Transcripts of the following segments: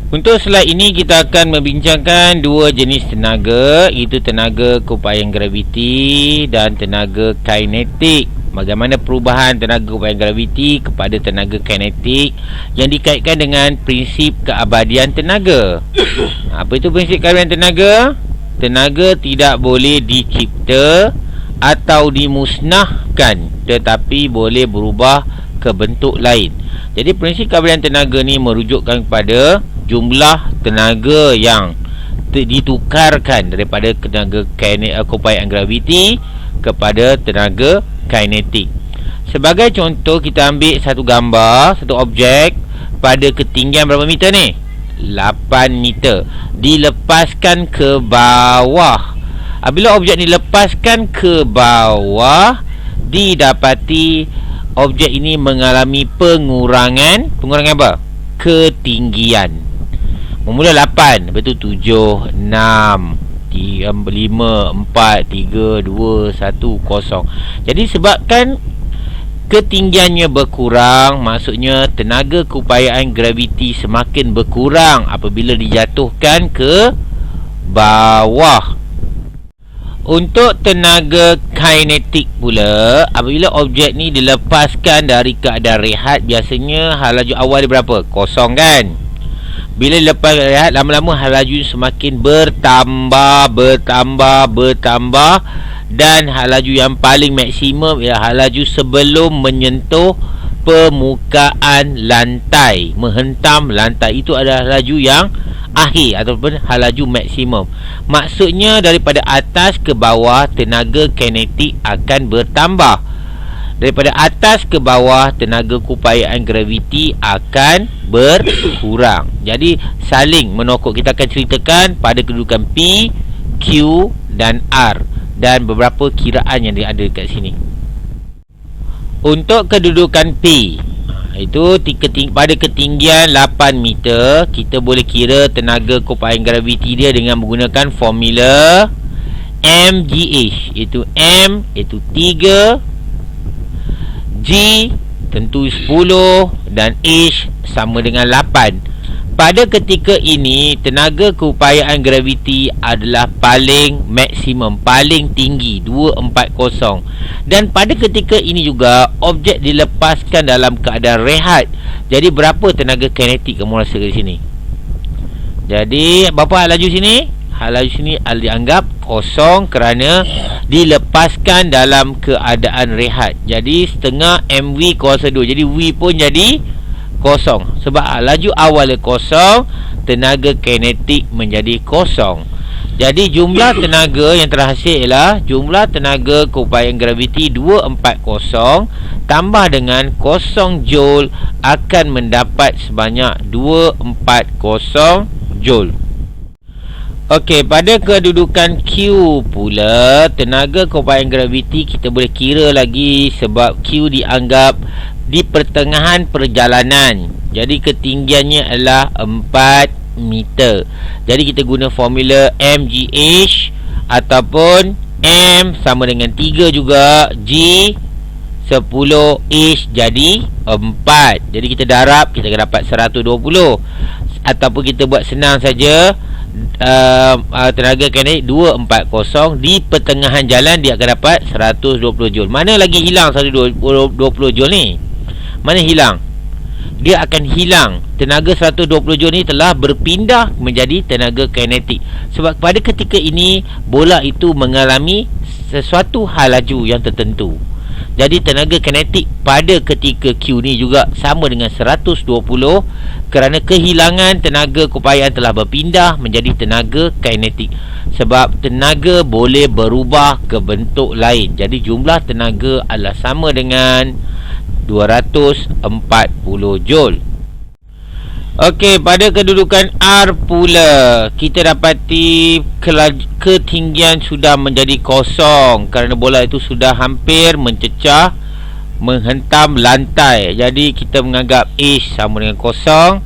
Untuk slide ini kita akan membincangkan dua jenis tenaga, iaitu tenaga keupayaan graviti dan tenaga kinetik. Bagaimana perubahan tenaga keupayaan graviti kepada tenaga kinetik yang dikaitkan dengan prinsip keabadian tenaga. Apa itu prinsip keabadian tenaga? Tenaga tidak boleh dicipta atau dimusnahkan, tetapi boleh berubah ke bentuk lain. Jadi prinsip keabadian tenaga ni merujukkan kepada jumlah tenaga yang ditukarkan daripada tenaga keupayaan graviti kepada tenaga kinetik. Sebagai contoh, kita ambil satu gambar, satu objek pada ketinggian berapa meter ni? 8 meter. Dilepaskan ke bawah. Apabila objek dilepaskan ke bawah, didapati objek ini mengalami pengurangan apa? Ketinggian. Bermula 8, lepas tu 7, 6, 5, 4, 3, 2, 1, 0. Jadi sebabkan ketinggiannya berkurang, maksudnya tenaga keupayaan graviti semakin berkurang apabila dijatuhkan ke bawah. Untuk tenaga kinetik pula, apabila objek ni dilepaskan dari keadaan rehat, biasanya hal laju awal dia berapa? Kosong kan? Bila lepas rehat, lama-lama hal laju semakin bertambah dan hal laju yang paling maksimum ialah hal laju sebelum menyentuh permukaan lantai, menghentam lantai. Itu adalah laju yang akhir ataupun hal laju maksimum. Maksudnya daripada atas ke bawah tenaga kinetik akan bertambah. Daripada atas ke bawah tenaga keupayaan graviti akan berkurang. Jadi saling menokok. Kita akan ceritakan pada kedudukan P, Q dan R dan beberapa kiraan yang ada dekat sini. Untuk kedudukan P, itu pada ketinggian 8 meter, kita boleh kira tenaga keupayaan graviti dia dengan menggunakan formula mgh. Itu M iaitu 3, G tentu 10 dan H sama dengan 8. Pada ketika ini tenaga keupayaan graviti adalah paling maksimum, paling tinggi, 240. Dan pada ketika ini juga objek dilepaskan dalam keadaan rehat. Jadi berapa tenaga kinetik kamu rasa di sini? Jadi berapa hal laju sini? Hal laju sini dianggap kosong kerana dilepaskan dalam keadaan rehat. Jadi setengah MV kuasa 2. Jadi V pun jadi kosong. Sebab laju awalnya kosong, tenaga kinetik menjadi kosong. Jadi jumlah tenaga yang terhasil ialah jumlah tenaga keupayaan graviti 240 tambah dengan kosong joule akan mendapat sebanyak 240 joule. Okey, pada kedudukan Q pula, tenaga keupayaan graviti kita boleh kira lagi sebab Q dianggap di pertengahan perjalanan. Jadi ketinggiannya adalah 4 meter. Jadi kita guna formula mgh ataupun M sama dengan 3 juga, G 10H jadi 4. Jadi kita darab, kita akan dapat 120. Ataupun kita buat senang saja, tenaga kinetik 240 di pertengahan jalan dia akan dapat 120 joule. Mana lagi hilang 120 joule ni? Mana hilang? Dia akan hilang. Tenaga 120 joule ni telah berpindah menjadi tenaga kinetik. Sebab pada ketika ini bola itu mengalami sesuatu hal laju yang tertentu. Jadi tenaga kinetik pada ketika Q ni juga sama dengan 120 kerana kehilangan tenaga keupayaan telah berpindah menjadi tenaga kinetik. Sebab tenaga boleh berubah ke bentuk lain. Jadi jumlah tenaga adalah sama dengan 240 joule. Okey, pada kedudukan R pula, kita dapati ketinggian sudah menjadi kosong kerana bola itu sudah hampir mencecah menghentam lantai. Jadi kita menganggap H sama dengan kosong.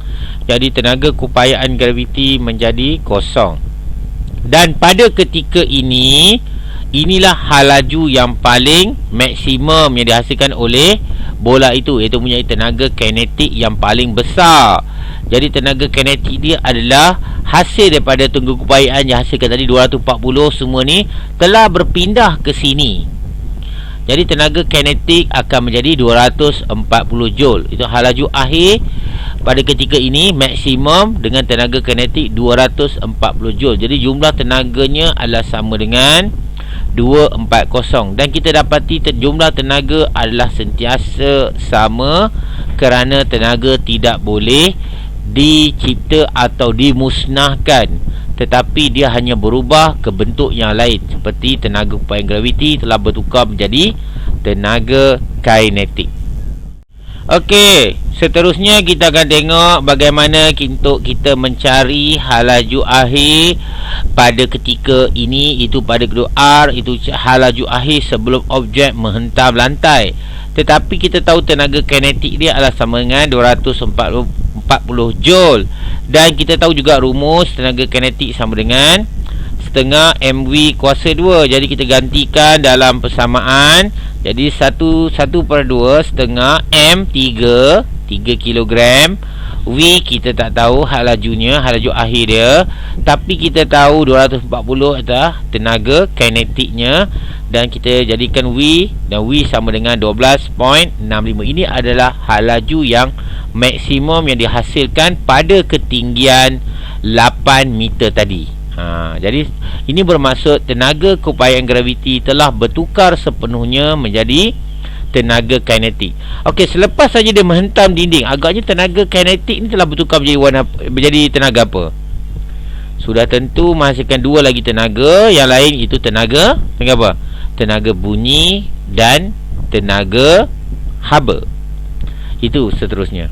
Jadi tenaga keupayaan graviti menjadi kosong. Dan pada ketika ini inilah hal laju yang paling maksimum yang dihasilkan oleh bola itu, iaitu mempunyai tenaga kinetik yang paling besar. Jadi tenaga kinetik dia adalah hasil daripada tunggu keupayaan yang hasilkan tadi 240. Semua ni telah berpindah ke sini. Jadi tenaga kinetik akan menjadi 240 joule. Itu hal laju akhir pada ketika ini maksimum dengan tenaga kinetik 240 joule. Jadi jumlah tenaganya adalah sama dengan 240, dan kita dapati jumlah tenaga adalah sentiasa sama kerana tenaga tidak boleh dicipta atau dimusnahkan, tetapi dia hanya berubah ke bentuk yang lain, seperti tenaga keupayaan graviti telah bertukar menjadi tenaga kinetik. Okey, seterusnya kita akan tengok bagaimana untuk kita mencari hal laju akhir pada ketika ini, itu pada kedua R, itu hal laju akhir sebelum objek menghentam lantai. Tetapi kita tahu tenaga kinetik dia adalah sama dengan 240 joule, dan kita tahu juga rumus tenaga kinetik sama dengan setengah mv kuasa 2. Jadi kita gantikan dalam persamaan. Jadi 1/2 setengah M 3 kilogram. V kita tak tahu hal lajunya, hal laju akhir dia, tapi kita tahu 240 adalah tenaga kinetiknya, dan kita jadikan V, dan V sama dengan 12.65. Ini adalah hal laju yang maksimum yang dihasilkan pada ketinggian 8 meter tadi. Jadi ini bermaksud tenaga keupayaan graviti telah bertukar sepenuhnya menjadi tenaga kinetik. Okey, selepas saja dia menghentam dinding, agaknya tenaga kinetik ni telah bertukar menjadi tenaga apa? Sudah tentu menghasilkan dua lagi tenaga. Yang lain itu tenaga apa? Tenaga bunyi dan tenaga haba. Itu seterusnya.